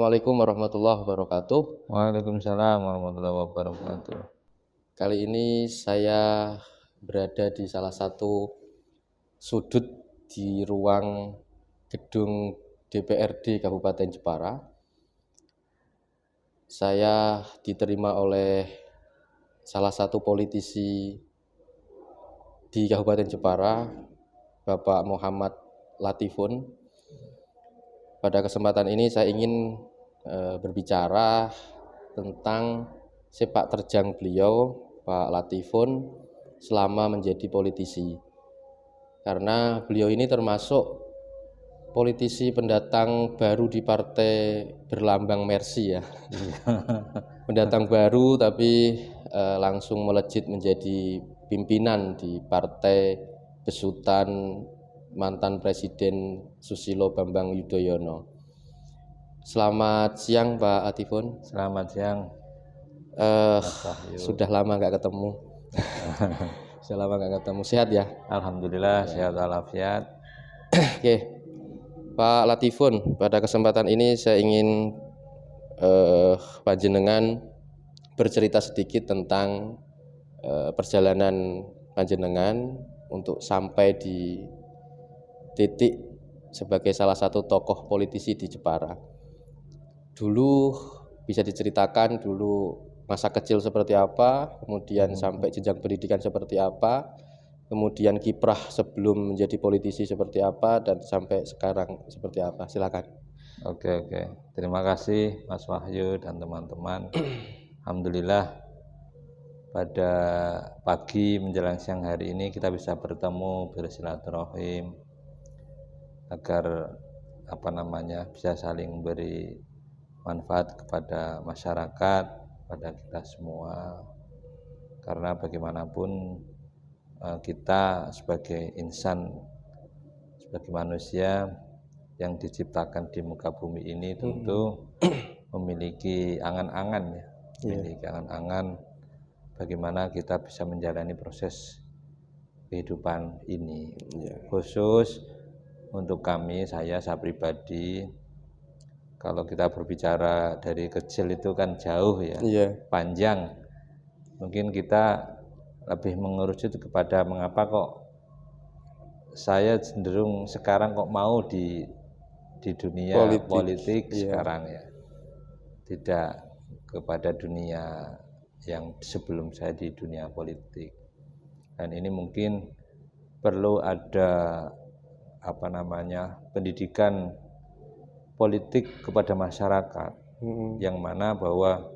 Assalamualaikum warahmatullahi wabarakatuh. Waalaikumsalam warahmatullahi wabarakatuh. Kali ini saya berada di salah satu sudut di ruang gedung DPRD Kabupaten Jepara. Saya diterima oleh salah satu politisi di Kabupaten Jepara, Bapak Muhammad Latifun. Pada kesempatan ini saya ingin berbicara tentang sepak terjang beliau, Pak Latifun, selama menjadi politisi. Karena beliau ini termasuk politisi pendatang baru di partai berlambang Mercy ya. Pendatang baru tapi langsung melejit menjadi pimpinan di partai besutan mantan Presiden Susilo Bambang Yudhoyono. Selamat siang Pak Latifun. Selamat siang. Sudah lama nggak ketemu. Sehat ya? Alhamdulillah sehat walafiat. Oke, Pak Latifun, pada kesempatan ini saya ingin panjenengan bercerita sedikit tentang perjalanan panjenengan untuk sampai di titik sebagai salah satu tokoh politisi di Jepara. Dulu bisa diceritakan dulu masa kecil seperti apa, kemudian sampai jenjang pendidikan seperti apa, kemudian kiprah sebelum menjadi politisi seperti apa, dan sampai sekarang seperti apa. Silakan. Oke. Terima kasih Mas Wahyu dan teman-teman. Alhamdulillah pada pagi menjelang siang hari ini kita bisa bertemu, bersilaturahim agar bisa saling memberi manfaat kepada masyarakat, pada kita semua. Karena bagaimanapun kita sebagai insan, sebagai manusia yang diciptakan di muka bumi ini tentu memiliki angan-angan ya, memiliki angan-angan bagaimana kita bisa menjalani proses kehidupan ini. Khusus untuk kami, saya pribadi, kalau kita berbicara dari kecil itu kan jauh ya, panjang. Mungkin kita lebih mengerucut kepada mengapa kok saya cenderung sekarang kok mau di dunia politik sekarang ya, tidak kepada dunia yang sebelum saya di dunia politik. Dan ini mungkin perlu ada pendidikan politik kepada masyarakat, yang mana bahwa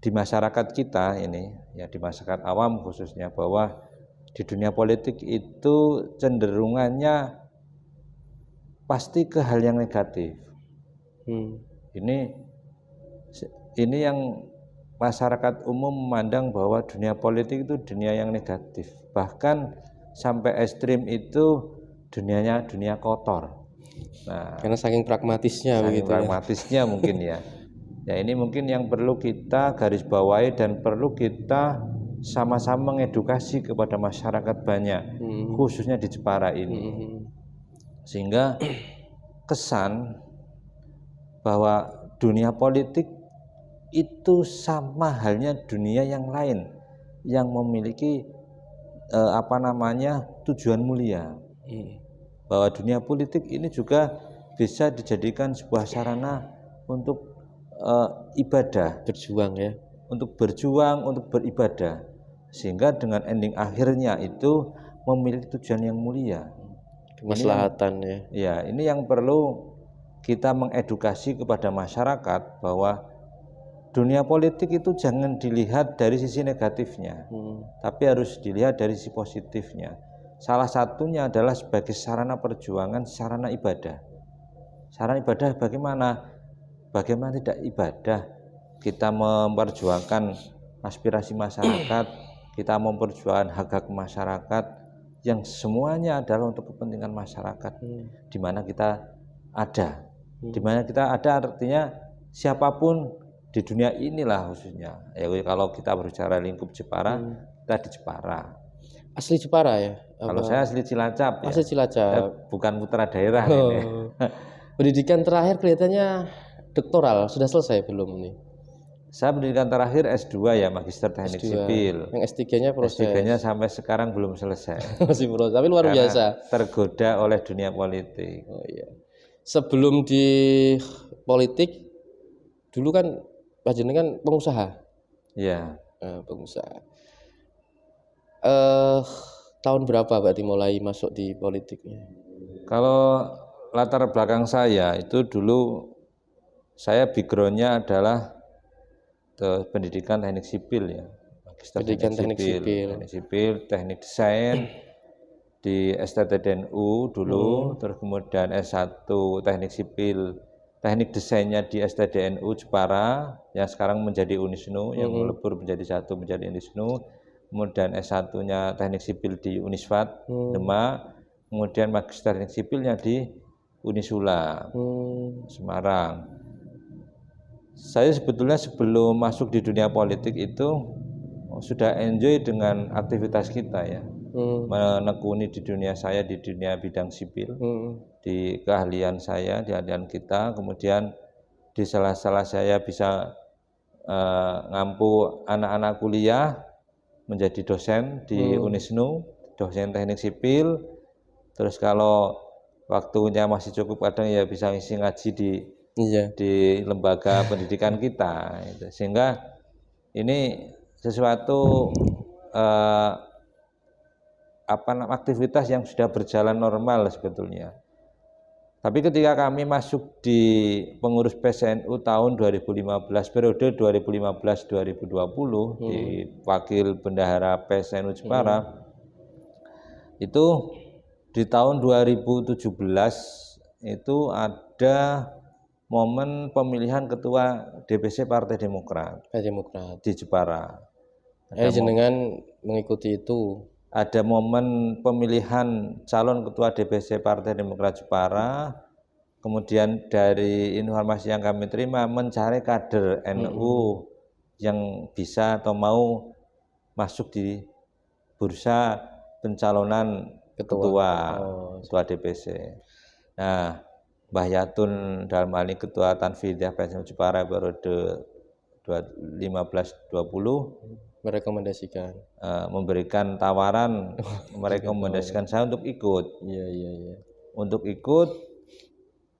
di masyarakat kita ini ya, di masyarakat awam khususnya, bahwa di dunia politik itu cenderungannya pasti ke hal yang negatif. Ini yang masyarakat umum memandang bahwa dunia politik itu dunia yang negatif, bahkan sampai ekstrim itu dunianya dunia kotor. Nah, karena saking pragmatisnya ya. Mungkin ya. Ya, ini mungkin yang perlu kita garis bawahi dan perlu kita sama-sama mengedukasi kepada masyarakat banyak, khususnya di Jepara ini. Sehingga kesan bahwa dunia politik itu sama halnya dunia yang lain yang memiliki tujuan mulia. Bahwa dunia politik ini juga bisa dijadikan sebuah sarana untuk ibadah, untuk berjuang, untuk beribadah, sehingga dengan ending akhirnya itu memiliki tujuan yang mulia, kemaslahatan ini yang perlu kita mengedukasi kepada masyarakat, bahwa dunia politik itu jangan dilihat dari sisi negatifnya, tapi harus dilihat dari sisi positifnya. Salah satunya adalah sebagai sarana perjuangan, sarana ibadah. Sarana ibadah bagaimana? Bagaimana tidak ibadah? Kita memperjuangkan aspirasi masyarakat, kita memperjuangkan hak-hak masyarakat, yang semuanya adalah untuk kepentingan masyarakat. Di mana kita ada. Di mana kita ada artinya siapapun di dunia inilah khususnya. Ya, kalau kita berbicara lingkup Jepara, kita di Jepara. Asli Jepara ya? Kalau saya asli Cilacap. Asli Cilacap. Bukan putra daerah. Pendidikan terakhir kelihatannya doktoral sudah selesai belum nih? Saya pendidikan terakhir S2 ya, Magister Teknik S2. Sipil. Yang S3-nya proses. S3-nya sampai sekarang belum selesai. Masih proses, tapi luar Karena biasa. tergoda oleh dunia politik. Oh iya. Sebelum di politik, dulu kan panjenengan pengusaha. Ya. Pengusaha. Tahun berapa berarti mulai masuk di politiknya? Kalau latar belakang saya itu dulu saya background-nya adalah pendidikan teknik sipil ya. Magister Pendidikan teknik sipil. Teknik sipil, teknik desain di STTDNU dulu, terus kemudian S1 teknik sipil, teknik desainnya di STDNU Jepara yang sekarang menjadi Unisnu, yang melebur menjadi satu menjadi Unisnu. Kemudian S1-nya teknik sipil di Uniswat Demak, kemudian magister teknik sipilnya di Unisula Semarang. Saya sebetulnya sebelum masuk di dunia politik itu sudah enjoy dengan aktivitas kita ya, menekuni di dunia saya di dunia bidang sipil, di keahlian saya, di keahlian kita, kemudian di sela-sela saya bisa ngampu anak-anak kuliah menjadi dosen di Unisnu, dosen teknik sipil. Terus kalau waktunya masih cukup kadang ya bisa ngisi ngaji di lembaga pendidikan kita, sehingga ini sesuatu aktivitas yang sudah berjalan normal sebetulnya. Tapi ketika kami masuk di pengurus PSNU tahun 2015, periode 2015-2020 di wakil bendahara PSNU Jepara, itu di tahun 2017 itu ada momen pemilihan ketua DPC Partai Demokrat di Jepara. Jenengan mengikuti itu. Ada momen pemilihan calon ketua DPC Partai Demokrat Jepara. Kemudian dari informasi yang kami terima mencari kader NU yang bisa atau mau masuk di bursa pencalonan ketua DPC. Nah, Mbah Yatun dalam hal ini Ketua Tanfidah PSNU Jepara periode 15-20 memberikan tawaran, merekomendasikan saya untuk ikut. Untuk ikut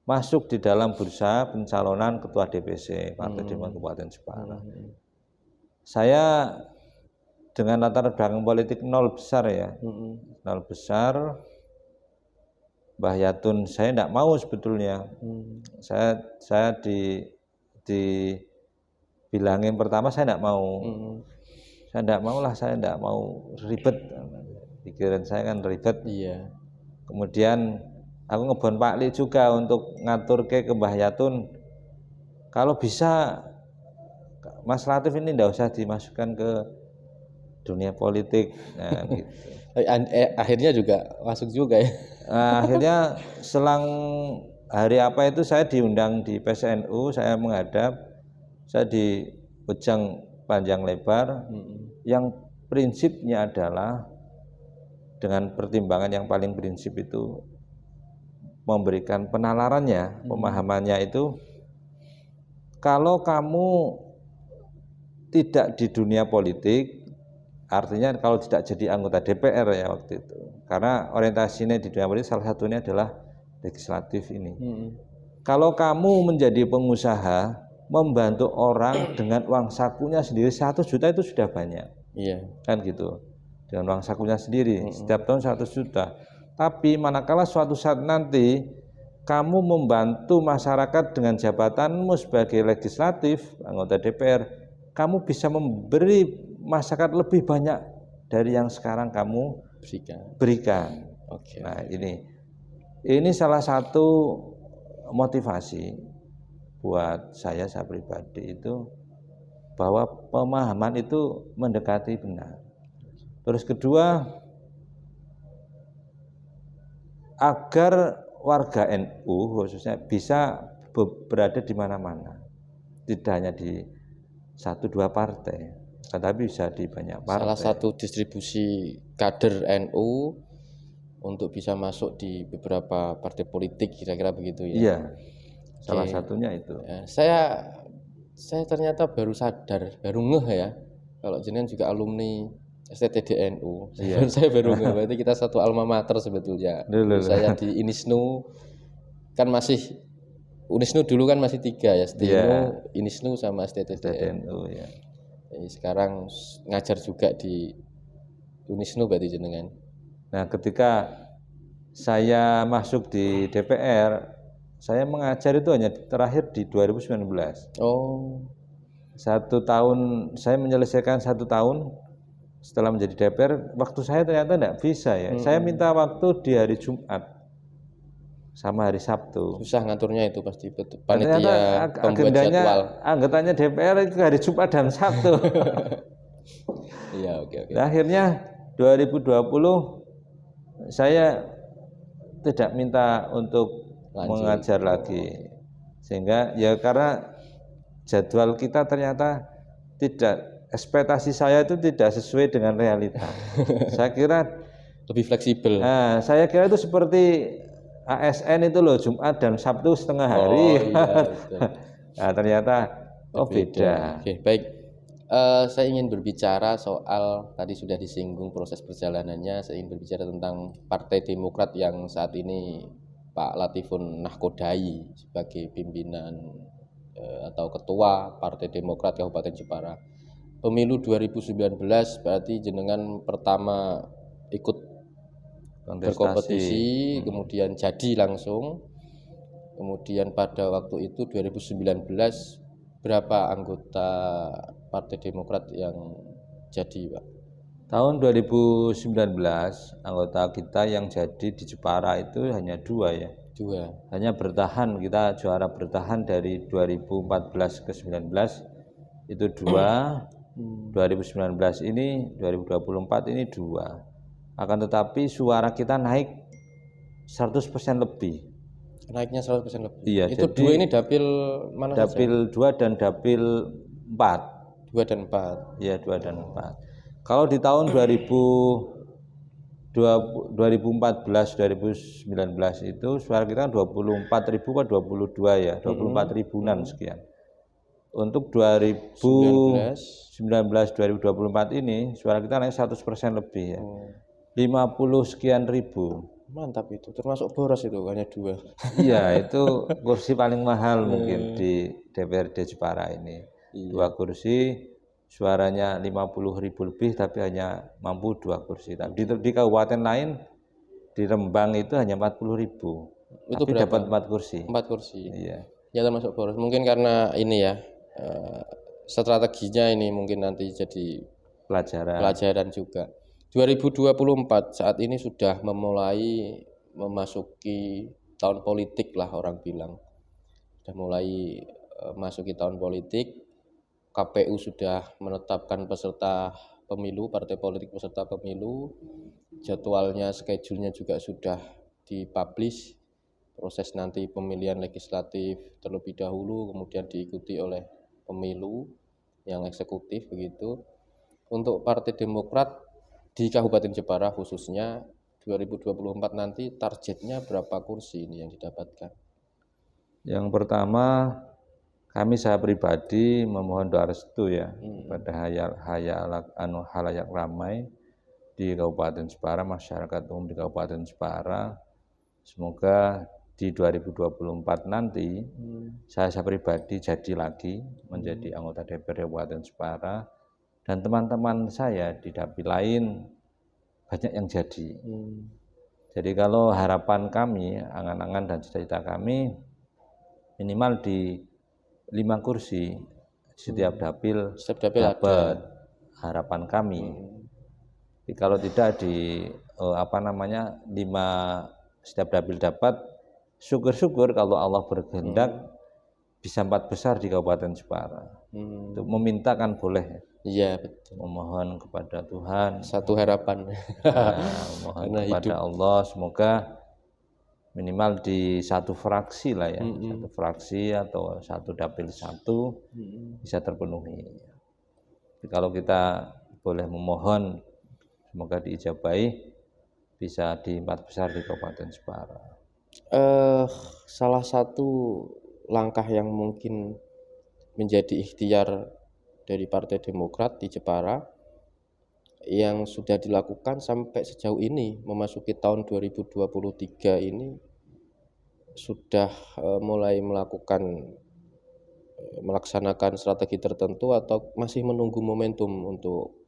masuk di dalam bursa pencalonan Ketua DPC Partai Demokrat Kabupaten Jepara. Saya dengan latar belakang politik nol besar ya, nol besar. Mbah Yatun saya tidak mau sebetulnya. Saya dibilangin pertama saya tidak mau. Saya tidak mau lah, saya tidak mau ribet. Pikiran saya kan ribet. Kemudian aku ngebon Pak Li juga untuk ngatur ke Mbah Yatun. Kalau bisa Mas Latif ini tidak usah dimasukkan ke dunia politik. Nah, gitu. Akhirnya juga masuk juga ya. Akhirnya selang hari apa itu saya diundang di PSNU, saya menghadap, saya dibejang panjang lebar, yang prinsipnya adalah dengan pertimbangan yang paling prinsip itu memberikan penalarannya, pemahamannya itu, kalau kamu tidak di dunia politik, artinya kalau tidak jadi anggota DPR ya waktu itu, karena orientasinya di dunia politik salah satunya adalah legislatif ini. Kalau kamu menjadi pengusaha, membantu orang dengan uang sakunya sendiri 100 juta itu sudah banyak, kan gitu, dengan uang sakunya sendiri setiap tahun 100 juta. Tapi manakala suatu saat nanti kamu membantu masyarakat dengan jabatanmu sebagai legislatif, anggota DPR, kamu bisa memberi masyarakat lebih banyak dari yang sekarang kamu berikan. Nah, ini salah satu motivasi buat saya pribadi itu, bahwa pemahaman itu mendekati benar. Terus kedua, agar warga NU khususnya bisa berada di mana-mana, tidak hanya di 1-2 partai, tetapi bisa di banyak partai. Salah satu distribusi kader NU untuk bisa masuk di beberapa partai politik, kira-kira begitu ya. Iya. Salah satunya itu. Ya, saya ternyata baru sadar, baru ngeh ya, kalau jenengan juga alumni STTDNU. Iya. Saya baru ngeh, berarti kita satu alma mater sebetulnya. Dulu saya di Unisnu kan masih, Unisnu dulu kan masih 3 ya, STINU, Unisnu sama STTDNU. ya. Jadi sekarang ngajar juga di Unisnu berarti jenengan. Nah, ketika saya masuk di DPR, saya mengajar itu hanya terakhir di 2019. Oh. 1 tahun, saya menyelesaikan 1 tahun setelah menjadi DPR. Waktu saya ternyata tidak bisa ya. Saya minta waktu di hari Jumat sama hari Sabtu. Susah ngaturnya itu pasti, panitia pembuat jadwal. Anggotanya DPR itu hari Jumat dan Sabtu. Iya, oke. Nah, akhirnya 2020 saya tidak minta untuk mengajar lagi, sehingga ya karena jadwal kita ternyata tidak, ekspektasi saya itu tidak sesuai dengan realita. Saya kira lebih fleksibel. Nah, saya kira itu seperti ASN itu loh, Jumat dan Sabtu setengah hari. Oh iya, betul. Nah, ternyata beda. Oke, baik. Saya ingin berbicara soal, tadi sudah disinggung proses perjalanannya. Saya ingin berbicara tentang Partai Demokrat yang saat ini Pak Latifun nahkodai sebagai pimpinan atau ketua Partai Demokrat Kabupaten Jepara. Pemilu 2019 berarti jenengan pertama ikut berkompetisi, kemudian jadi langsung. Kemudian pada waktu itu 2019 berapa anggota Partai Demokrat yang jadi, Pak? Tahun 2019 anggota kita yang jadi di Jepara itu hanya 2 ya. 2. Hanya bertahan, kita juara bertahan dari 2014 ke 19 itu 2. 2019 ini, 2024 ini 2. Akan tetapi suara kita naik 100% lebih. Naiknya 100% lebih. Iya, itu jadi 2 ini dapil mana dapil saja? 2 dan dapil 4. 2 dan 4. Iya, 2 dan 4. Kalau di tahun 2014 2019 itu suara kita 24.000 atau 22 ya, 24 ribuan sekian. Untuk 2019 2024 ini suara kita naik 100% lebih ya. 50 sekian ribu. Mantap itu, termasuk boros itu, hanya 2. Iya, itu kursi paling mahal mungkin di DPRD Jepara ini. 2 kursi, suaranya 50.000 lebih, tapi hanya mampu 2 kursi. Tapi di kabupaten lain, di Rembang itu hanya 40.000. Itu tapi dapat 4 kursi. 4 kursi. Iya. Ya termasuk boros. Mungkin karena ini ya, strateginya ini mungkin nanti jadi pelajaran juga. 2024 saat ini sudah memasuki tahun politik lah orang bilang. Sudah mulai masuki tahun politik. KPU sudah menetapkan peserta pemilu, partai politik peserta pemilu. Jadwalnya, schedule-nya juga sudah dipublish. Proses nanti pemilihan legislatif terlebih dahulu, kemudian diikuti oleh pemilu yang eksekutif begitu. Untuk Partai Demokrat di Kabupaten Jepara khususnya 2024 nanti targetnya berapa kursi ini yang didapatkan? Yang pertama, saya pribadi memohon doa restu ya kepada halayak ramai di Kabupaten Jepara, masyarakat umum di Kabupaten Jepara. Semoga di 2024 nanti saya pribadi jadi lagi menjadi anggota DPR Kabupaten Jepara, dan teman-teman saya di dapil lain banyak yang jadi. Jadi kalau harapan kami, angan-angan dan cita-cita kami minimal di 5 kursi setiap dapil dapat, harapan kami. Jadi kalau tidak di 5 setiap dapil dapat, syukur-syukur kalau Allah berkehendak bisa 4 besar di Kabupaten Jepara. Untuk meminta kan boleh. Iya, betul. Memohon kepada Tuhan. Satu harapan. Mohon kepada Allah semoga minimal di 1 fraksi lah ya, 1 fraksi atau 1 dapil 1 bisa terpenuhi. Jadi kalau kita boleh memohon, semoga diijabahi bisa di 4 besar di Kabupaten Jepara. Salah satu langkah yang mungkin menjadi ikhtiar dari Partai Demokrat di Jepara yang sudah dilakukan sampai sejauh ini memasuki tahun 2023 ini sudah mulai melaksanakan strategi tertentu atau masih menunggu momentum untuk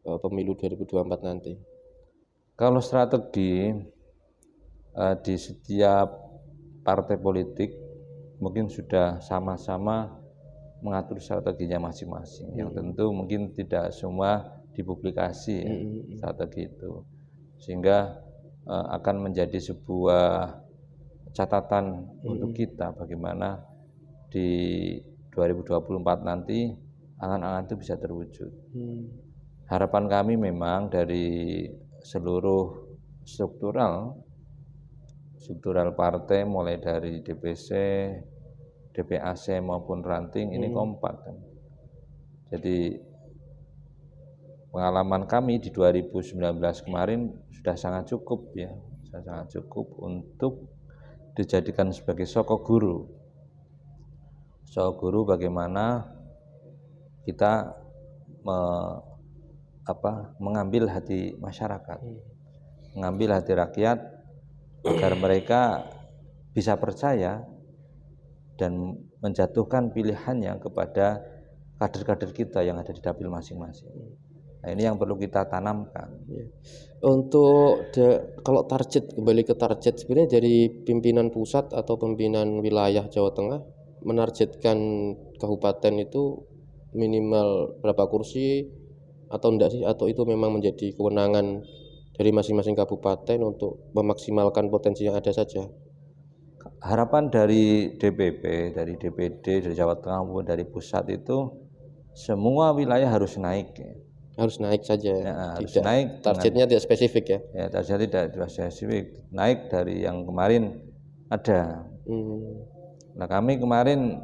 pemilu 2024 nanti? Kalau strategi di setiap partai politik mungkin sudah sama-sama mengatur strateginya masing-masing. Yang tentu mungkin tidak semua dipublikasi ya, strategi itu, sehingga akan menjadi sebuah catatan untuk kita bagaimana di 2024 nanti angan-angan itu bisa terwujud. Harapan kami memang dari seluruh struktural partai mulai dari DPC, DPAC maupun ranting ini kompak kan. Jadi pengalaman kami di 2019 kemarin sudah sangat cukup ya, sangat cukup untuk dijadikan sebagai soko guru bagaimana kita mengambil hati masyarakat, mengambil hati rakyat agar mereka bisa percaya dan menjatuhkan pilihannya kepada kader-kader kita yang ada di dapil masing-masing. Nah, ini yang perlu kita tanamkan. Untuk kalau kembali ke target sebenarnya dari pimpinan pusat atau pimpinan wilayah Jawa Tengah menargetkan kabupaten itu minimal berapa kursi atau enggak sih, atau itu memang menjadi kewenangan dari masing-masing kabupaten untuk memaksimalkan potensi yang ada saja? Harapan dari DPP, dari DPD, dari Jawa Tengah maupun dari pusat itu semua wilayah harus naik ya. Harus naik saja ya, harus naik, targetnya tidak spesifik ya? Ya, targetnya tidak spesifik, naik dari yang kemarin ada. Nah, kami kemarin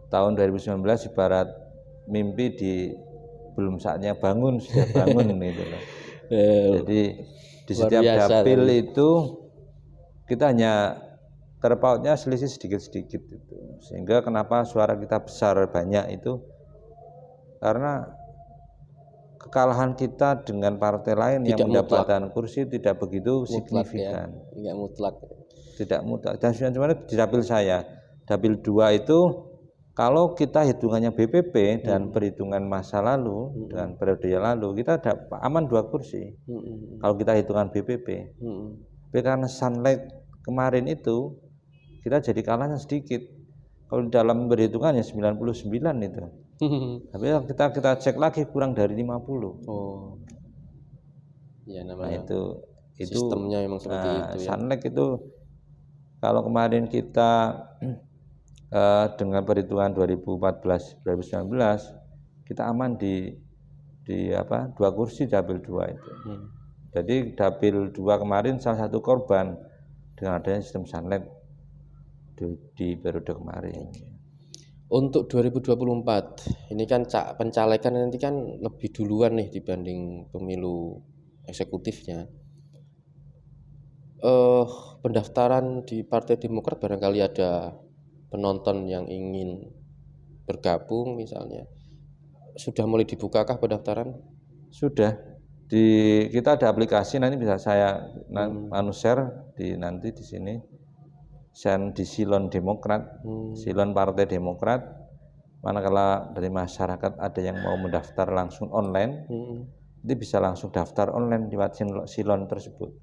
tahun 2019 ibarat mimpi belum saatnya bangun, sudah bangun gitu loh. Jadi di setiap dapil itu kita hanya terpautnya selisih sedikit-sedikit itu. Sehingga kenapa suara kita besar banyak itu karena kekalahan kita dengan partai lain tidak yang mendapatkan kursi tidak begitu signifikan. Ya, mutlak. Tidak mutlak. Dan sebenarnya di dapil saya, dapil 2 itu kalau kita hitungannya BPP dan perhitungan masa lalu dan periode yang lalu kita aman 2 kursi. Kalau kita hitungan BPP. Tapi karena sunlight kemarin itu kita jadi kalahnya sedikit. Kalau dalam perhitungannya 99 itu. Tapi kita cek lagi kurang dari 50. Oh. Ya, namanya. Nah, itu sistemnya memang seperti itu ya. Sunlight itu kalau kemarin kita dengan perhitungan 2014-2019 kita aman di 2 kursi dapil 2 itu. Jadi dapil 2 kemarin salah satu korban dengan adanya sistem sunlight di periode kemarin. Untuk 2024 ini kan pencalekan nanti kan lebih duluan nih dibanding pemilu eksekutifnya. Pendaftaran di Partai Demokrat barangkali ada penonton yang ingin bergabung misalnya. Sudah mulai dibukakah pendaftaran? Sudah. Kita ada aplikasi, nanti bisa saya share nanti di sini. Di Silon Demokrat, Silon Partai Demokrat. Manakala dari masyarakat ada yang mau mendaftar langsung online, itu bisa langsung daftar online lewat Silon tersebut.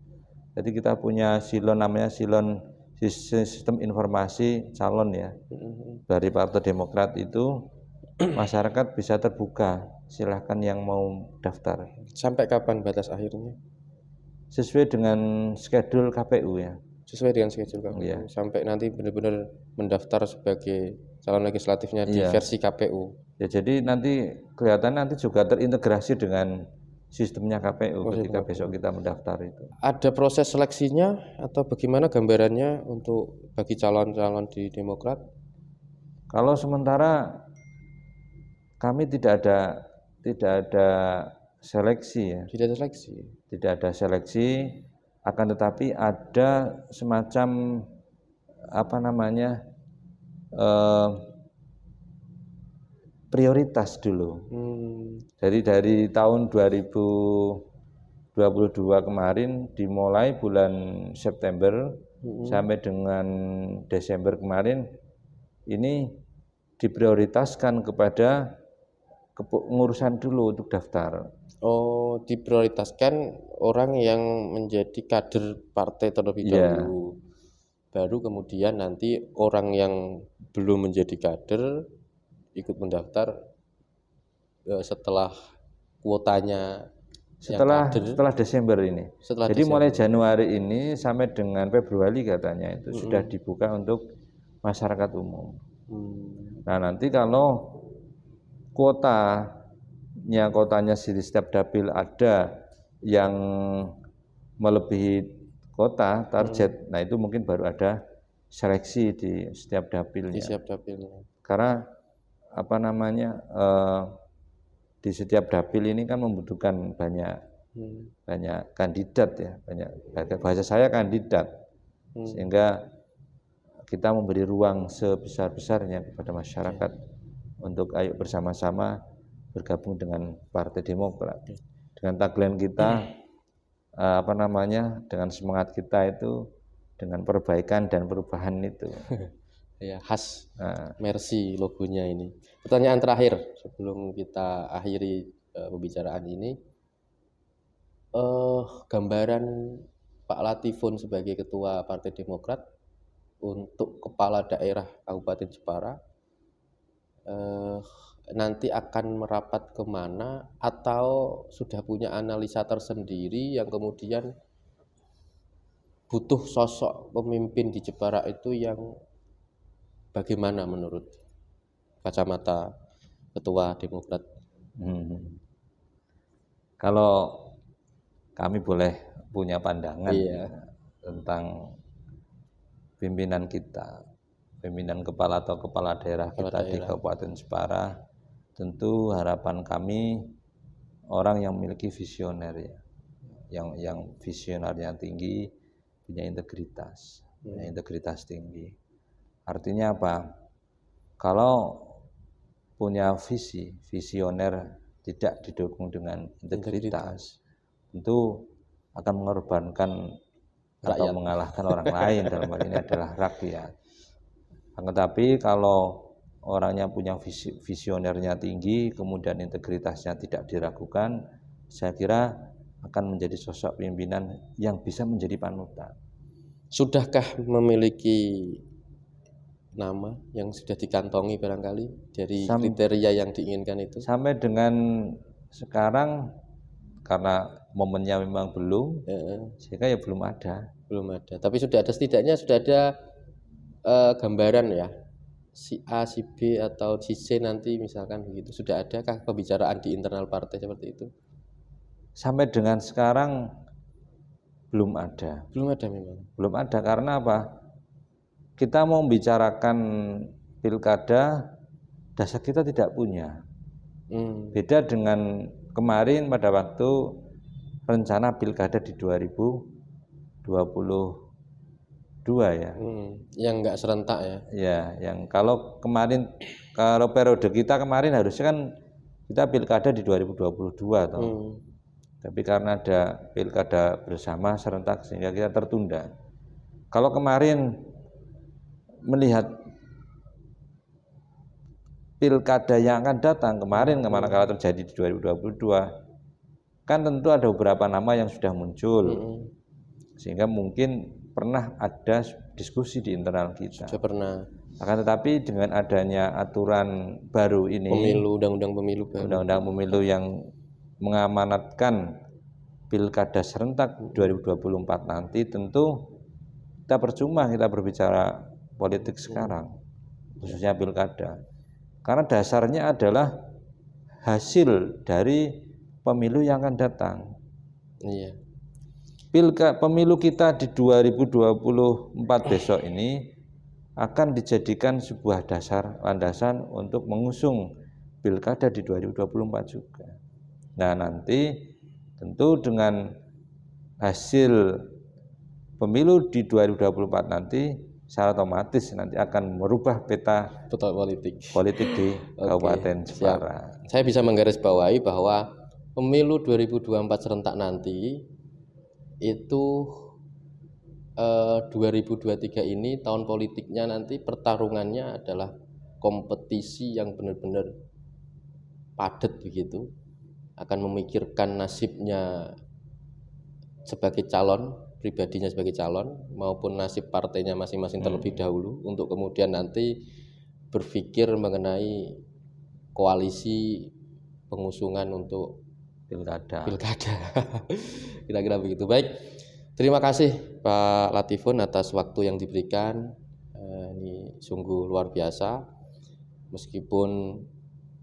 Jadi kita punya Silon namanya Silon Sistem Informasi Calon ya. Dari Partai Demokrat itu masyarakat bisa terbuka, silahkan yang mau daftar. Sampai kapan batas akhirnya? Sesuai dengan schedule KPU ya. Sesuai dengan schedule KPU ya. Sampai nanti benar-benar mendaftar sebagai calon legislatifnya di versi KPU. Ya, jadi nanti kelihatan nanti juga terintegrasi dengan sistemnya KPU ketika besok kita mendaftar itu. Ada proses seleksinya atau bagaimana gambarannya untuk bagi calon-calon di Demokrat? Kalau sementara kami tidak ada seleksi ya. Tidak ada seleksi. Akan tetapi ada semacam eh, prioritas dulu. Jadi dari tahun 2022 kemarin dimulai bulan September sampai dengan Desember kemarin ini diprioritaskan kepada pengurusan dulu untuk daftar. Oh, diprioritaskan orang yang menjadi kader partai terlebih dahulu. Baru kemudian nanti orang yang belum menjadi kader ikut mendaftar setelah kuotanya Setelah yang kader. setelah Desember ini. Setelah Jadi Desember. mulai Januari ini sampai dengan Februari katanya itu sudah dibuka untuk masyarakat umum. Nah, nanti kalau kotanya di setiap dapil ada yang melebihi kota target, nah itu mungkin baru ada seleksi di setiap dapilnya. Di setiap dapilnya. Karena apa namanya di setiap dapil ini kan membutuhkan banyak kandidat ya, banyak bahasa saya kandidat, sehingga kita memberi ruang sebesar-besarnya kepada masyarakat untuk ayo bersama-sama bergabung dengan Partai Demokrat. Dengan tagline kita apa namanya, dengan semangat kita itu dengan perbaikan dan perubahan itu. Ya, khas Mercy logonya ini. Pertanyaan terakhir sebelum kita akhiri pembicaraan ini, gambaran Pak Latifun sebagai Ketua Partai Demokrat untuk Kepala Daerah Kabupaten Jepara nanti akan merapat kemana, atau sudah punya analisa tersendiri yang kemudian butuh sosok pemimpin di Jepara itu yang bagaimana menurut kacamata Ketua Demokrat? Kalau kami boleh punya pandangan tentang pimpinan kita, pimpinan kepala atau kepala daerah kita di Kabupaten Jepara, tentu harapan kami orang yang memiliki visioner ya, yang visionernya tinggi, punya integritas tinggi. Artinya apa? Kalau punya visioner tidak didukung dengan integritas, tentu akan mengorbankan atau mengalahkan orang lain, dalam hal ini adalah rakyat. Tetapi kalau orangnya punya visionernya tinggi, kemudian integritasnya tidak diragukan, saya kira akan menjadi sosok pimpinan yang bisa menjadi panutan. Sudahkah memiliki nama yang sudah dikantongi barangkali dari kriteria yang diinginkan itu? Sampai dengan sekarang, karena momennya memang belum, sehingga ya belum ada. Tapi sudah ada, setidaknya sudah ada gambaran ya, si A, si B atau si C nanti misalkan begitu. Sudah adakah pembicaraan di internal partai seperti itu? Sampai dengan sekarang belum ada. Belum ada karena apa? Kita mau membicarakan pilkada, dasar kita tidak punya. Beda dengan kemarin pada waktu rencana pilkada di 2022 ya. Yang enggak serentak ya. Ya, yang kalau periode kita kemarin harusnya kan kita pilkada di 2022 toh. Tapi karena ada pilkada bersama serentak sehingga kita tertunda. Kalau kemarin melihat pilkada yang akan datang kemarin kalau terjadi di 2022, kan tentu ada beberapa nama yang sudah muncul, sehingga mungkin pernah ada diskusi di internal kita. Sudah pernah. Akan tetapi dengan adanya aturan baru ini, undang-undang pemilu yang mengamanatkan pilkada serentak 2024 nanti, tentu kita percuma kita berbicara politik sekarang, khususnya pilkada. Karena dasarnya adalah hasil dari pemilu yang akan datang. Iya. Pemilu kita di 2024 besok ini akan dijadikan sebuah landasan untuk mengusung pilkada di 2024 juga. Nah, nanti tentu dengan hasil pemilu di 2024 nanti secara otomatis nanti akan merubah peta politik di Kabupaten Jepara. Saya bisa menggarisbawahi bahwa pemilu 2024 serentak nanti itu 2023 ini tahun politiknya, nanti pertarungannya adalah kompetisi yang benar-benar padat begitu, akan memikirkan nasibnya sebagai calon, pribadinya sebagai calon maupun nasib partainya masing-masing terlebih dahulu, untuk kemudian nanti berpikir mengenai koalisi pengusungan untuk pilkada. Kira-kira begitu. Baik, terima kasih Pak Latifun atas waktu yang diberikan. Ini sungguh luar biasa, meskipun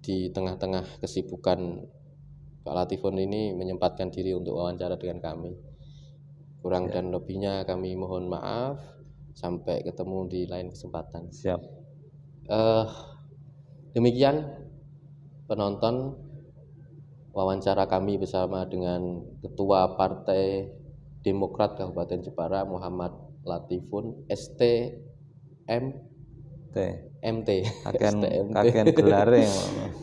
di tengah-tengah kesibukan Pak Latifun ini menyempatkan diri untuk wawancara dengan kami. Kurang dan lebihnya kami mohon maaf. Sampai ketemu di lain kesempatan. Siap. Demikian penonton wawancara kami bersama dengan Ketua Partai Demokrat Kabupaten Jepara, Muhammad Latifun, MT. Kakek gelare.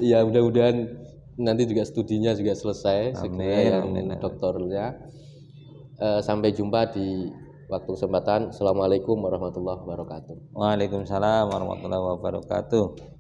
Iya, mudah-mudahan nanti juga studinya juga selesai segera yang doktornya. Sampai jumpa di waktu kesempatan. Assalamualaikum warahmatullahi wabarakatuh. Waalaikumsalam warahmatullahi wabarakatuh.